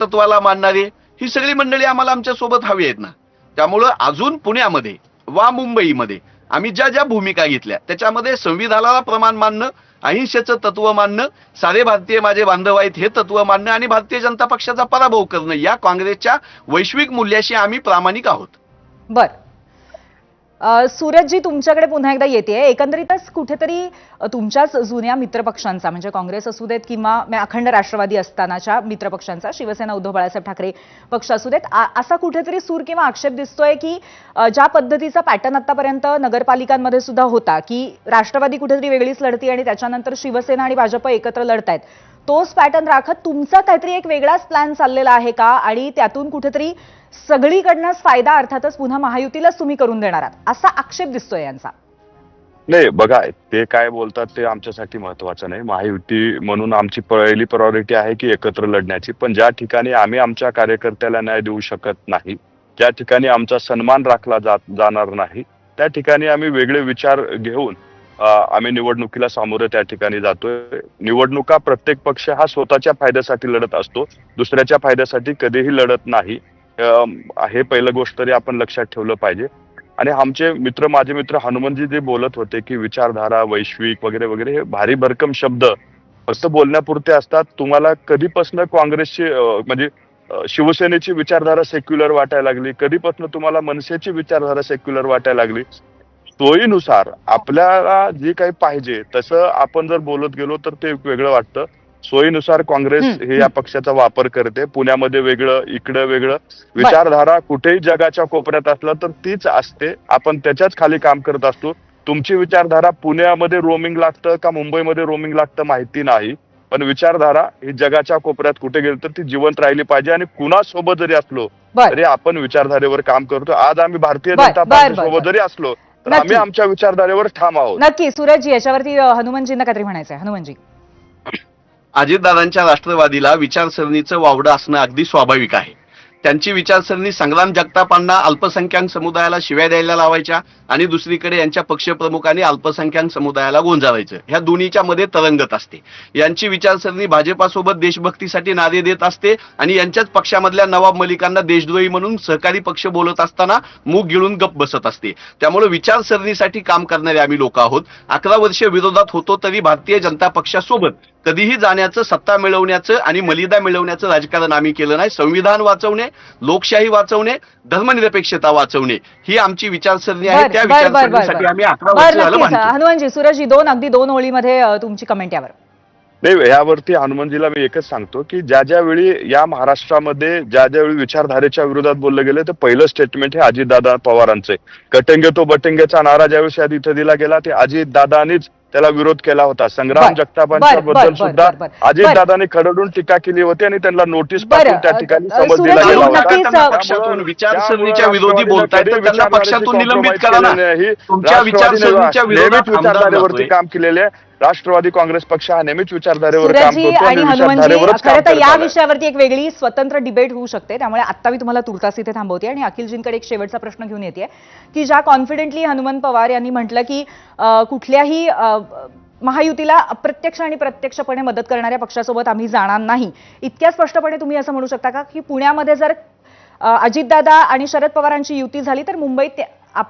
तत्वाला मानणारे ही सगळी मंडळी आम्हाला आमच्या सोबत हवी आहेत ना. त्यामुळं अजून पुण्यामध्ये वा मुंबईमध्ये आम्ही ज्या ज्या भूमिका घेतल्या त्याच्यामध्ये संविधानाला प्रमाण मानणं, अहिंसेचं तत्व मानणं, सारे भारतीय माझे बांधव आहेत हे तत्व मानणं आणि भारतीय जनता पक्षाचा पराभव करणं या काँग्रेसच्या वैश्विक मूल्याशी आम्ही प्रामाणिक आहोत. बर सूरजजी तुमच्याकडे पुन्हा एकदा येते. एकंदरीतच कुठेतरी तुमच्याच जुन्या मित्रपक्षांचा म्हणजे काँग्रेस असू देत किंवा अखंड राष्ट्रवादी असतानाच्या मित्रपक्षांचा शिवसेना उद्धव बाळासाहेब ठाकरे पक्ष असू देत असा कुठेतरी सूर किंवा आक्षेप दिसतोय की ज्या पद्धतीचा पॅटर्न आतापर्यंत नगरपालिकांमध्ये सुद्धा होता की राष्ट्रवादी कुठेतरी वेगळीच लढती आणि त्याच्यानंतर शिवसेना आणि भाजप एकत्र लढतायत, तोच पॅटर्न राखत तुमचा काहीतरी एक वेगळाच प्लॅन चाललेला आहे का आणि त्यातून कुठेतरी सगळीकडनंच फायदा अर्थातच पुन्हा महायुतीलाच तुम्ही करून देणार आहात असा आक्षेप दिसतोय यांचा? नाही बघा, ते काय बोलतात ते आमच्यासाठी महत्वाचं नाही. महायुती म्हणून आमची पहिली प्रायोरिटी आहे की एकत्र लढण्याची. पण ज्या ठिकाणी आम्ही आमच्या कार्यकर्त्याला न्याय देऊ शकत नाही, ज्या ठिकाणी आमचा सन्मान राखला जाणार नाही, त्या ठिकाणी आम्ही वेगळे विचार घेऊन आम्ही निवडणुकीला सामोरं त्या ठिकाणी जातोय. निवडणुका प्रत्येक पक्ष हा स्वतःच्या फायद्यासाठी लढत असतो, दुसऱ्याच्या फायद्यासाठी कधीही लढत नाही. हे पहिलं गोष्ट तरी आपण लक्षात ठेवलं पाहिजे. आणि आमचे मित्र, माझे मित्र हनुमंतजी जे बोलत होते की विचारधारा वैश्विक वगैरे वगैरे, हे भारी भरकम शब्द फक्त बोलण्यापुरते असतात. तुम्हाला कधीपासून काँग्रेसची म्हणजे शिवसेनेची विचारधारा सेक्युलर वाटायला लागली, कधीपासून तुम्हाला मनसेची विचारधारा सेक्युलर वाटायला लागली? सोयीनुसार आपल्याला जे काही पाहिजे तसं आपण जर बोलत गेलो तर ते वेगळं वाटतं. सोयीनुसार काँग्रेस हे या पक्षाचा वापर करते. पुण्यामध्ये वेगळं, इकडं वेगळं. विचारधारा कुठेही जगाच्या कोपऱ्यात असलं तर तीच असते, आपण त्याच्याच खाली काम करत असतो. तुमची विचारधारा पुण्यामध्ये रोमिंग लागतं का मुंबईमध्ये रोमिंग लागतं माहिती नाही, पण विचारधारा ही जगाच्या कोपऱ्यात कुठे गेली तर ती जिवंत राहिली पाहिजे. आणि कुणासोबत जरी असलो तरी आपण विचारधारेवर काम करतो. आज आम्ही भारतीय जनता पक्षासोबत जरी असलो तर आम्ही आमच्या विचारधारेवर ठाम आहोत. नक्की. सूरजजी याच्यावरती हनुमंतजींना काहीतरी म्हणायचंय. हनुमंतजी. अजितदादांच्या राष्ट्रवादीला विचारसरणीचं वावडं असणं अगदी स्वाभाविक आहे. त्यांची विचारसरणी संग्राम जगतापांना अल्पसंख्याक समुदायाला शिव्या द्यायला लावायच्या आणि दुसरीकडे यांच्या पक्षप्रमुखांनी अल्पसंख्याक समुदायाला गोंजारायचं, ह्या दोन्हीच्या मध्ये तरंगत असते. यांची विचारसरणी भाजपासोबत देशभक्तीसाठी नारे देत असते आणि यांच्याच पक्षामधल्या नवाब मलिकांना देशद्रोही म्हणून सहकारी पक्ष बोलत असताना मूग गिळून गप्प बसत असते. त्यामुळे विचारसरणीसाठी काम करणारे आम्ही लोक आहोत. 11 वर्ष विरोधात होतो तरी भारतीय जनता पक्षासोबत कधीही जाण्याचं, सत्ता मिळवण्याचं आणि मलिदा मिळवण्याचं राजकारण आम्ही केलं नाही. संविधान वाचवणे, लोकशाही वाचवणे, धर्मनिरपेक्षता वाचवणे ही आमची विचारसरणी आहे. त्या विचारसरणीसाठी आम्ही 11 वर्ष झालं मानतो. हनुमंतजी, सूरजजी अगदी दोन ओळीमध्ये तुमची कमेंट यावर. नाही, यावरती हनुमंतजीला मी एकच सांगतो की ज्या वेळी या महाराष्ट्रामध्ये ज्या वेळी विचारधारेच्या विरोधात बोललं गेलं तर पहिलं स्टेटमेंट हे अजितदादा पवारांचे. कटेंगे तो बटेंगेचा नारा ज्यावेळी इथं दिला गेला ते अजितदादांनीच त्याला विरोध केला होता. संग्राम जगतापांच्या बद्दल सुद्धा अजितदादांनी खडडून टीका केली होती आणि त्यांना नोटीस पाठवून त्या ठिकाणी समज दिला गेला होता. पक्षातून विचारसरणीच्या विरोधी बोलतायत तर त्यांना पक्षातून निलंबित करा ना. तुमच्या विचारसरणीच्या विचारधारेवरती काम केलेले राष्ट्रवादी काँग्रेस पक्ष हा नेहमीच विचारधारेवर काम करतो आणि हनुमंतजी, खरं तर या विषयावरती एक वेगळी स्वतंत्र डिबेट होऊ शकते. त्यामुळे आता मी तुम्हाला तुर्तास इथे थांबवते आणि अखिलजींकडे एक शेवटचा प्रश्न घेऊन येते की ज्या कॉन्फिडेंटली हनुमंत पवार यांनी म्हटलं की कुठल्याही महायुतीला अप्रत्यक्ष आणि प्रत्यक्षपणे मदत करणाऱ्या पक्षासोबत आम्ही जाणार नाही, इतक्या स्पष्टपणे तुम्ही असं म्हणू शकता का की पुण्यामध्ये जर अजितदादा आणि शरद पवारांची युती झाली तर मुंबईत आपण